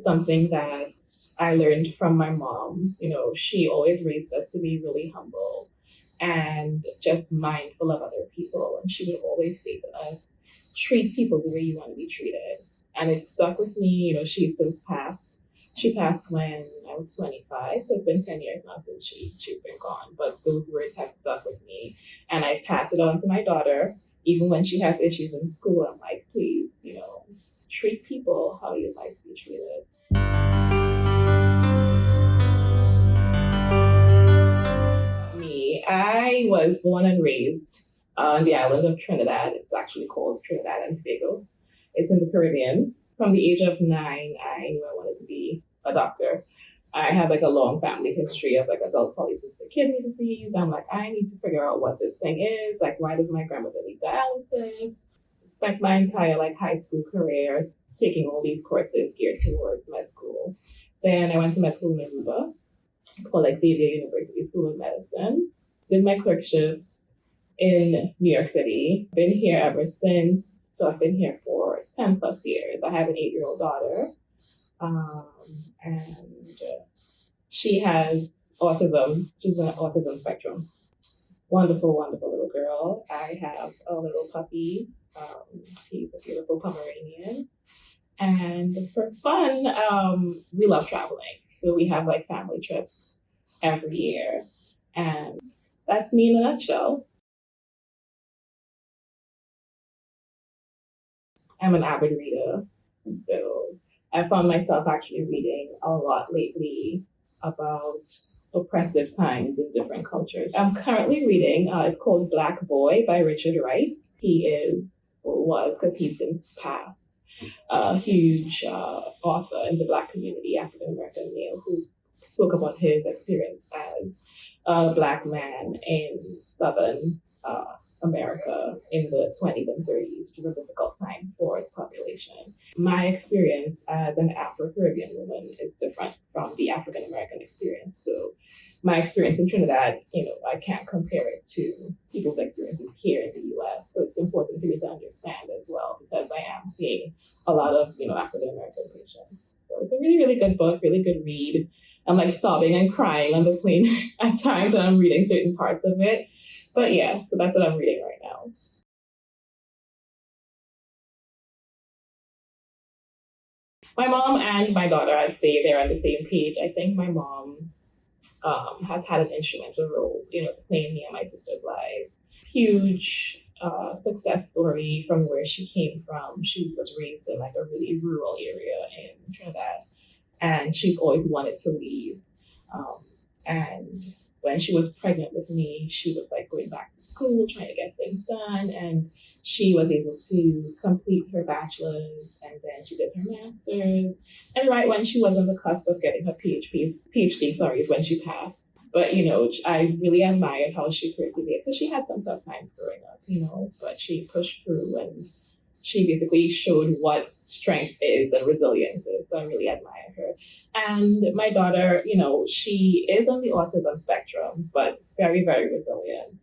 something that I learned from my mom. She always raised us to be really humble and just mindful of other people. And she would always say to us, treat people the way you want to be treated. And it stuck with me. She's since passed. She passed when I was 25, so it's been 10 years now since she's been gone. But those words have stuck with me, and I pass it on to my daughter. Even when she has issues in school, I'm like, please, treat people how you'd like to be treated. I was born and raised on the island of Trinidad. It's actually called Trinidad and Tobago. It's in the Caribbean. From the age of 9, I knew I wanted to be a doctor. I have a long family history of adult polycystic kidney disease. I'm like, I need to figure out what this thing is. Why does my grandmother need dialysis? Spent my entire high school career taking all these courses geared towards med school. Then I went to med school in Aruba. It's called Xavier University School of Medicine. Did my clerkships in New York City. Been here ever since. So I've been here for 10 plus years. I have an 8-year-old daughter. And she has autism. She's on autism spectrum. Wonderful, wonderful little girl. I have a little puppy. He's a beautiful Pomeranian. And for fun, we love traveling. So we have family trips every year. And that's me in a nutshell. I'm an avid reader, so I found myself actually reading a lot lately about oppressive times in different cultures. I'm currently reading, it's called Black Boy by Richard Wright. He was, because he's since passed, a huge author in the Black community, African-American male, who spoke about his experience as a Black man in Southern America in the 20s and 30s, which was a difficult time for the population. My experience as an Afro-Caribbean woman is different from the African-American experience. So my experience in Trinidad, I can't compare it to people's experiences here in the US. So it's important for me to understand as well, because I am seeing a lot of, African-American patients. So it's a really, really good book, really good read. I'm sobbing and crying on the plane at times when I'm reading certain parts of it. But yeah, so that's what I'm reading right now. My mom and my daughter, I'd say they're on the same page. I think my mom has had an instrumental role, to play in me and my sister's lives. Huge success story from where she came from. She was raised in a really rural area in Trinidad, and she's always wanted to leave. And when she was pregnant with me, she was going back to school, trying to get things done. And she was able to complete her bachelor's, and then she did her master's. And right when she was on the cusp of getting her PhD, is when she passed. But, I really admired how she persevered, because she had some tough times growing up, but she pushed through, and she basically showed what strength is and resilience is. So I really admire her. And my daughter, she is on the autism spectrum, but very, very resilient.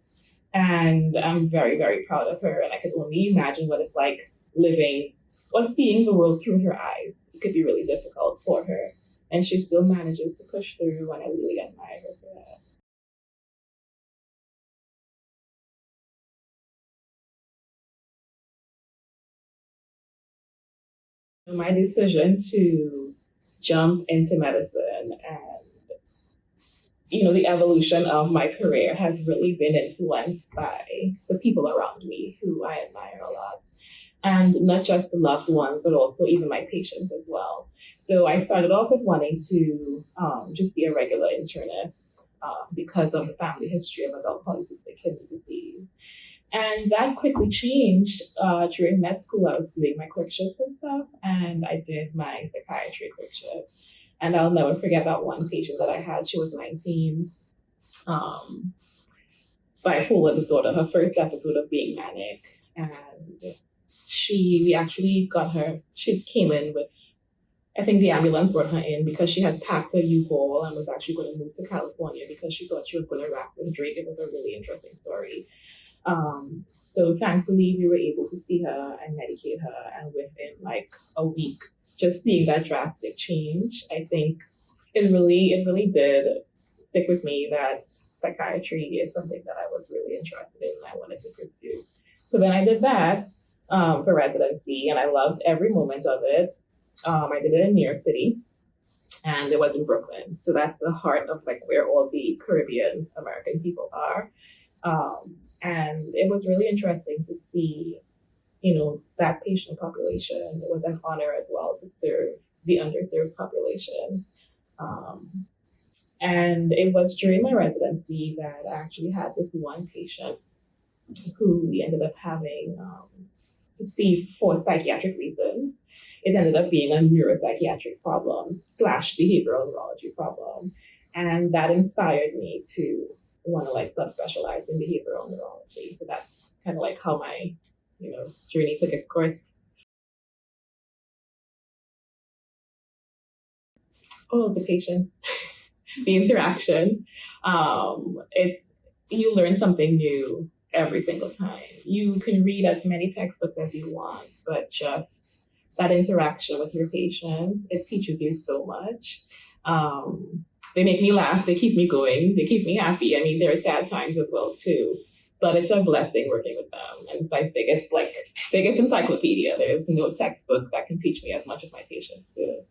And I'm very, very proud of her. And I could only imagine what it's like living or seeing the world through her eyes. It could be really difficult for her. And she still manages to push through, and I really admire her for that. My decision to jump into medicine and, the evolution of my career has really been influenced by the people around me who I admire a lot. And not just the loved ones, but also even my patients as well. So I started off with wanting to just be a regular internist because of the family history of adult polycystic kidney disease. And that quickly changed during med school. I was doing my clerkships and stuff, and I did my psychiatry clerkship. And I'll never forget that one patient that I had. She was 19, bipolar disorder, her first episode of being manic. And we actually got her, she came in with, I think the ambulance brought her in because she had packed a U-Haul and was actually going to move to California because she thought she was going to rap with Drake. It was a really interesting story. So thankfully we were able to see her and medicate her, and within a week just seeing that drastic change, I think it really did stick with me that psychiatry is something that I was really interested in and I wanted to pursue. So then I did that for residency, and I loved every moment of it. I did it in New York City, and it was in Brooklyn. So that's the heart of like where all the Caribbean American people are. And it was really interesting to see, that patient population. It was an honor as well to serve the underserved populations. And it was during my residency that I actually had this one patient who we ended up having to see for psychiatric reasons. It ended up being a neuropsychiatric problem / behavioral neurology problem. And that inspired me to want to like subspecialize in behavioral neurology. So that's kind of like how my, journey took its course. All of the patients, the interaction. You learn something new every single time. You can read as many textbooks as you want, but just that interaction with your patients, it teaches you so much. They make me laugh. They keep me going. They keep me happy. I mean, there are sad times as well too, but it's a blessing working with them. And it's my biggest encyclopedia. There's no textbook that can teach me as much as my patients do.